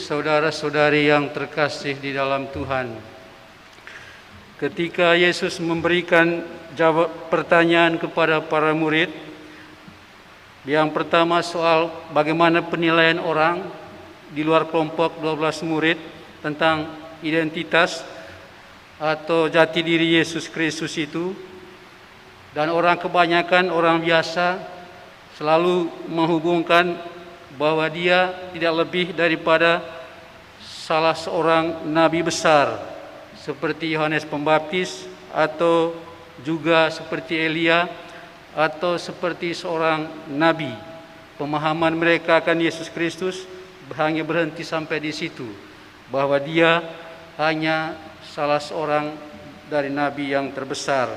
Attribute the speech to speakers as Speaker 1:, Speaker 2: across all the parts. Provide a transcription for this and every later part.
Speaker 1: saudara-saudari yang terkasih di dalam Tuhan. Ketika Yesus memberikan pertanyaan kepada para murid, yang pertama soal bagaimana penilaian orang di luar kelompok 12 murid tentang identitas atau jati diri Yesus Kristus itu, dan orang kebanyakan orang biasa selalu menghubungkan bahwa dia tidak lebih daripada salah seorang nabi besar seperti Yohanes Pembaptis, atau juga seperti Elia, atau seperti seorang nabi. Pemahaman mereka akan Yesus Kristus hanya berhenti sampai di situ, bahwa dia hanya salah seorang dari nabi yang terbesar.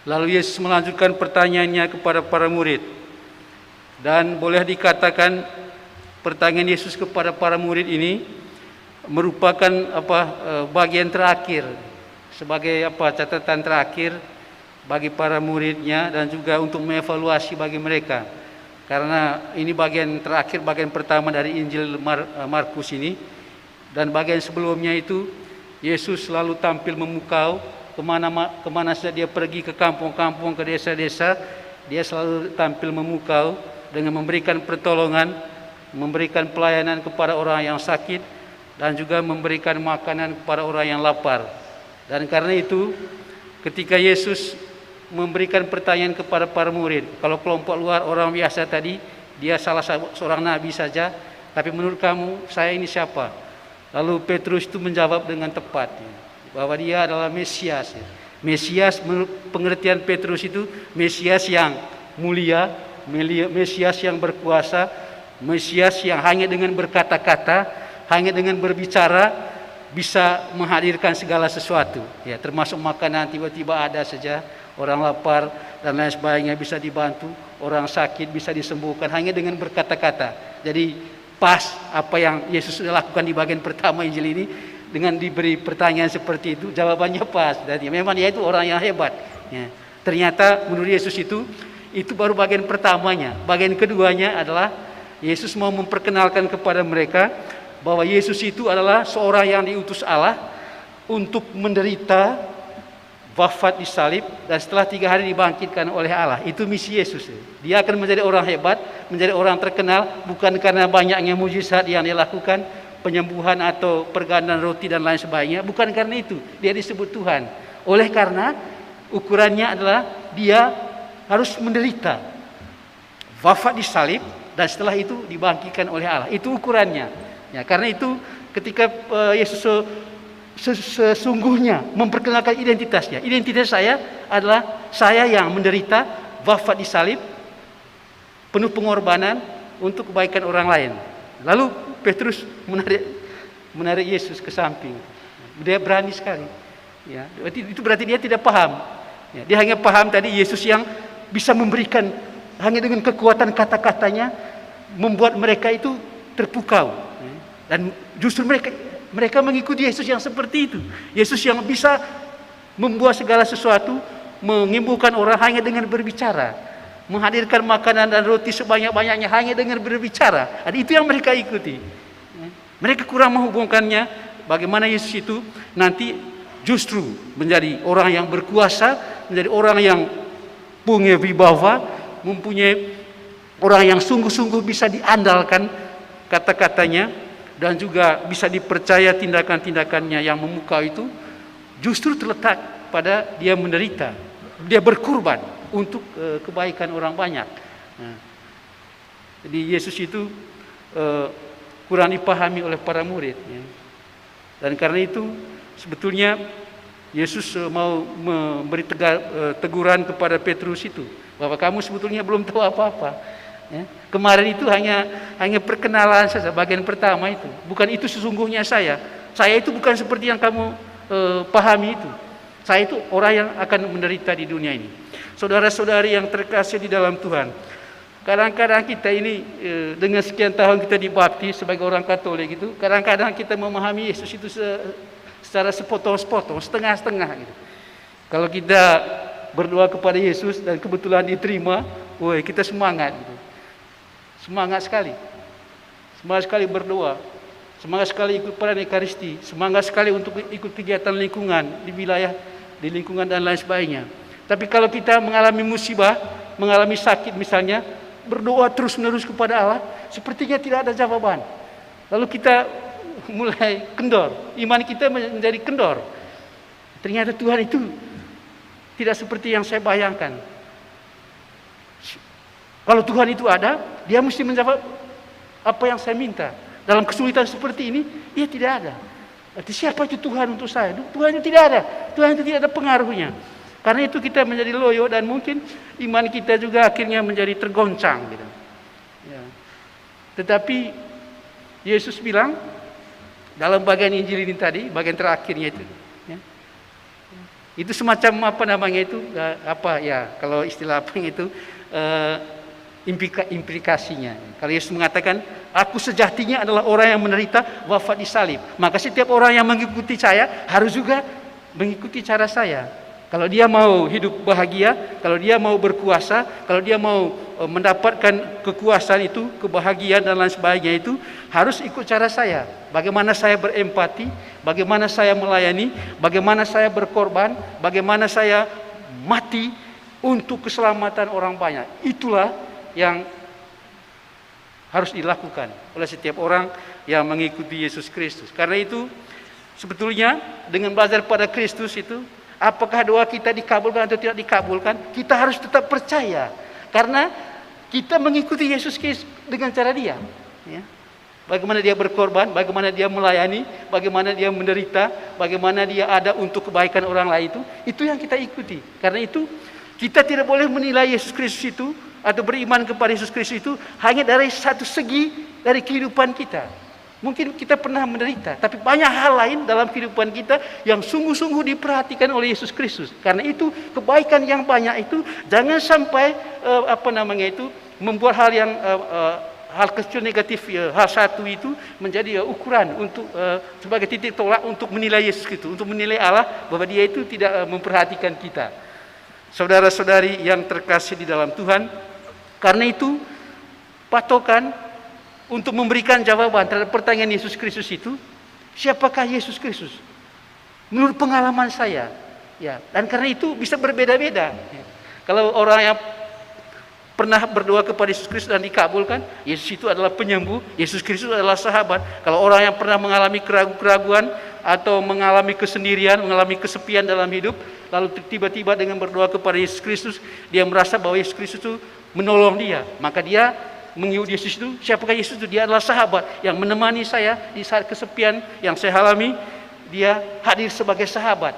Speaker 1: Lalu Yesus melanjutkan pertanyaannya kepada para murid. Dan boleh dikatakan pertanyaan Yesus kepada para murid ini merupakan bagian terakhir, sebagai catatan terakhir bagi para muridnya, dan juga untuk mengevaluasi bagi mereka. Karena ini bagian terakhir, bagian pertama dari Injil Markus ini. Dan bagian sebelumnya itu Yesus selalu tampil memukau kemana saja dia pergi, ke kampung-kampung, ke desa-desa, dia selalu tampil memukau dengan memberikan pertolongan, memberikan pelayanan kepada orang yang sakit, dan juga memberikan makanan kepada orang yang lapar. Dan karena itu, ketika Yesus memberikan pertanyaan kepada para murid, kalau kelompok luar orang biasa tadi, dia salah seorang nabi saja, tapi menurut kamu saya ini siapa? Lalu Petrus itu menjawab dengan tepat, bahwa dia adalah Mesias. Mesias menurut pengertian Petrus itu Mesias yang mulia, Mesias yang berkuasa, Mesias yang hanya dengan berkata-kata, hanya dengan berbicara bisa menghadirkan segala sesuatu, ya, termasuk makanan tiba-tiba ada saja, orang lapar dan lain sebagainya bisa dibantu, orang sakit bisa disembuhkan hanya dengan berkata-kata. Jadi pas apa yang Yesus sudah lakukan di bagian pertama Injil ini, dengan diberi pertanyaan seperti itu, jawabannya pas. Dan memang dia itu orang yang hebat, ya. Ternyata menurut Yesus itu baru bagian pertamanya. Bagian keduanya adalah Yesus mau memperkenalkan kepada mereka bahwa Yesus itu adalah seorang yang diutus Allah untuk menderita, wafat di salib, dan setelah 3 hari dibangkitkan oleh Allah. Itu misi Yesus. Dia akan menjadi orang hebat, menjadi orang terkenal, bukan karena banyaknya mujizat yang dilakukan, penyembuhan atau pergandan roti dan lain sebagainya. Bukan karena itu dia disebut Tuhan. Oleh karena ukurannya adalah dia harus menderita, wafat di salib, dan setelah itu dibangkitkan oleh Allah. Itu ukurannya. Ya, karena itu ketika Yesus sesungguhnya memperkenalkan identitasnya. Identitas saya adalah saya yang menderita, wafat di salib, penuh pengorbanan untuk kebaikan orang lain. Lalu Petrus menarik Yesus ke samping. Dia berani sekali. Ya, itu berarti dia tidak paham. Ya, dia hanya paham tadi Yesus yang bisa memberikan hanya dengan kekuatan kata-katanya, membuat mereka itu terpukau. Dan justru mereka mengikuti Yesus yang seperti itu. Yesus yang bisa membuat segala sesuatu, menyembuhkan orang hanya dengan berbicara, menghadirkan makanan dan roti sebanyak-banyaknya hanya dengan berbicara. Dan itu yang mereka ikuti. Mereka kurang menghubungkannya bagaimana Yesus itu nanti justru menjadi orang yang berkuasa, menjadi orang yang punya wibawa, mempunyai orang yang sungguh-sungguh bisa diandalkan kata-katanya, dan juga bisa dipercaya tindakan-tindakannya yang memukau itu, justru terletak pada dia menderita, dia berkurban untuk kebaikan orang banyak. Nah, jadi Yesus itu kurang dipahami oleh para murid, ya. Dan karena itu sebetulnya Yesus mau memberi teguran kepada Petrus itu, bahwa kamu sebetulnya belum tahu apa-apa. Ya. Kemarin itu hanya perkenalan saja, bagian pertama itu. Bukan itu sesungguhnya saya. Saya itu bukan seperti yang kamu pahami itu. Saya itu orang yang akan menderita di dunia ini. Saudara-saudari yang terkasih di dalam Tuhan, kadang-kadang kita ini dengan sekian tahun kita dibaptis sebagai orang Katolik itu, kadang-kadang kita memahami Yesus itu secara sepotong-sepotong, setengah-setengah gitu. Kalau kita berdoa kepada Yesus dan kebetulan diterima, woi, kita semangat gitu. Semangat sekali berdoa. semangat sekali ikut perayaan Ekaristi, semangat sekali untuk ikut kegiatan lingkungan di wilayah, di lingkungan dan lain sebagainya. Tapi kalau kita mengalami musibah, mengalami sakit misalnya, berdoa terus-menerus kepada Allah, sepertinya tidak ada jawaban. Lalu kita mulai kendor, iman kita menjadi kendor. Ternyata Tuhan itu tidak seperti yang saya bayangkan. Kalau Tuhan itu ada, Dia mesti menjawab apa yang saya minta. Dalam kesulitan seperti ini, Dia tidak ada. Berarti siapa itu Tuhan untuk saya? Tuhan itu tidak ada. Tuhan itu tidak ada pengaruhnya. Karena itu kita menjadi loyo dan mungkin iman kita juga akhirnya menjadi tergoncang gitu. Ya. Tetapi Yesus bilang dalam bagian Injil ini tadi, bagian terakhirnya itu, ya, itu semacam apa namanya itu, apa ya, kalau istilah apa itu, implikasinya. Kalau Yesus mengatakan, aku sejatinya adalah orang yang menderita, wafat di salib. Maka setiap orang yang mengikuti saya harus juga mengikuti cara saya. Kalau dia mau hidup bahagia, kalau dia mau berkuasa, kalau dia mau mendapatkan kekuasaan itu, kebahagiaan dan lain sebagainya itu, harus ikut cara saya. Bagaimana saya berempati, bagaimana saya melayani, bagaimana saya berkorban, bagaimana saya mati untuk keselamatan orang banyak. Itulah yang harus dilakukan oleh setiap orang yang mengikuti Yesus Kristus. Karena itu sebetulnya dengan belajar pada Kristus itu, apakah doa kita dikabulkan atau tidak dikabulkan, kita harus tetap percaya. Karena kita mengikuti Yesus Kristus dengan cara Dia. Ya. Bagaimana Dia berkorban, bagaimana Dia melayani, bagaimana Dia menderita, bagaimana Dia ada untuk kebaikan orang lain itu yang kita ikuti. Karena itu kita tidak boleh menilai Yesus Kristus itu atau beriman kepada Yesus Kristus itu hanya dari satu segi dari kehidupan kita. Mungkin kita pernah menderita, tapi banyak hal lain dalam kehidupan kita yang sungguh-sungguh diperhatikan oleh Yesus Kristus. Karena itu kebaikan yang banyak itu jangan sampai membuat hal yang hal kecil negatif, hal satu itu menjadi ukuran untuk sebagai titik tolak untuk menilai Yesus Kristus, untuk menilai Allah bahwa Dia itu tidak memperhatikan kita. Saudara-saudari yang terkasih di dalam Tuhan, karena itu patokan untuk memberikan jawaban terhadap pertanyaan Yesus Kristus itu, siapakah Yesus Kristus? Menurut pengalaman saya, ya, dan karena itu bisa berbeda-beda. Ya. Kalau orang yang pernah berdoa kepada Yesus Kristus dan dikabulkan, Yesus itu adalah penyembuh, Yesus Kristus adalah sahabat. Kalau orang yang pernah mengalami keraguan atau mengalami kesendirian, mengalami kesepian dalam hidup, lalu tiba-tiba dengan berdoa kepada Yesus Kristus, dia merasa bahwa Yesus Kristus itu menolong dia, maka dia mengikut Yesus itu. Siapakah Yesus itu? Dia adalah sahabat yang menemani saya di saat kesepian yang saya alami. Dia hadir sebagai sahabat.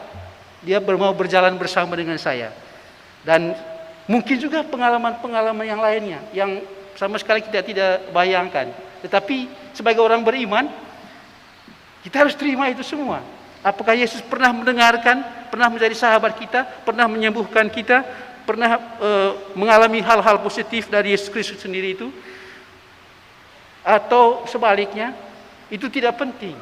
Speaker 1: Dia mau berjalan bersama dengan saya. Dan mungkin juga pengalaman-pengalaman yang lainnya yang sama sekali kita tidak bayangkan. Tetapi sebagai orang beriman, kita harus terima itu semua. Apakah Yesus pernah mendengarkan, pernah menjadi sahabat kita, pernah menyembuhkan kita, pernah mengalami hal-hal positif dari Yesus Kristus sendiri itu, atau sebaliknya, itu tidak penting.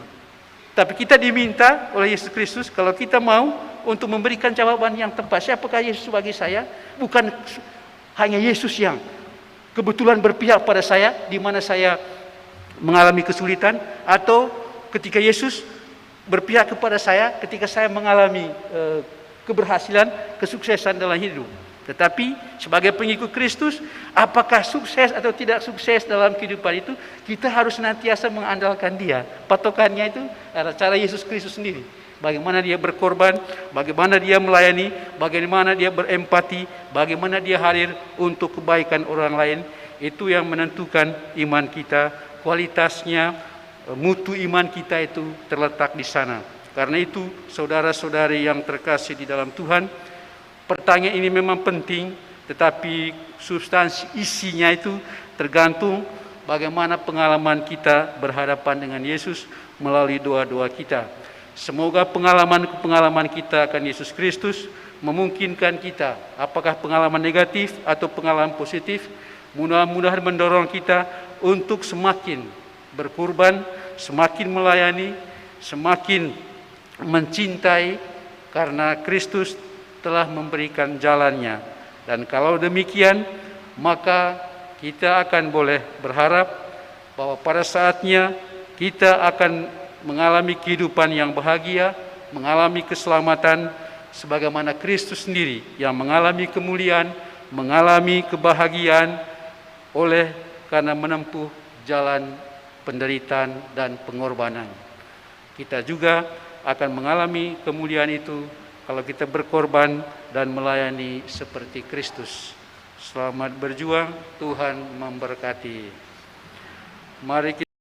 Speaker 1: Tapi kita diminta oleh Yesus Kristus, kalau kita mau untuk memberikan jawaban yang tepat, siapakah Yesus bagi saya? Bukan hanya Yesus yang kebetulan berpihak pada saya di mana saya mengalami kesulitan, atau ketika Yesus berpihak kepada saya ketika saya mengalami keberhasilan, kesuksesan dalam hidup. Tetapi sebagai pengikut Kristus, apakah sukses atau tidak sukses dalam kehidupan itu, kita harus senantiasa mengandalkan Dia. Patokannya itu adalah cara Yesus Kristus sendiri. Bagaimana Dia berkorban, bagaimana Dia melayani, bagaimana Dia berempati, bagaimana Dia hadir untuk kebaikan orang lain. Itu yang menentukan iman kita, kualitasnya, mutu iman kita itu terletak di sana. Karena itu, saudara-saudari yang terkasih di dalam Tuhan, pertanyaan ini memang penting, tetapi substansi isinya itu tergantung bagaimana pengalaman kita berhadapan dengan Yesus melalui doa-doa kita. Semoga pengalaman kita akan Yesus Kristus memungkinkan kita, apakah pengalaman negatif atau pengalaman positif, mudah-mudahan mendorong kita untuk semakin berkorban, semakin melayani, semakin mencintai, karena Kristus telah memberikan jalannya. Dan kalau demikian, maka kita akan boleh berharap bahwa pada saatnya kita akan mengalami kehidupan yang bahagia, mengalami keselamatan, sebagaimana Kristus sendiri yang mengalami kemuliaan, mengalami kebahagiaan karena menempuh jalan penderitaan dan pengorbanan. Kita juga akan mengalami kemuliaan itu kalau kita berkorban dan melayani seperti Kristus. Selamat berjuang, Tuhan memberkati. Mari kita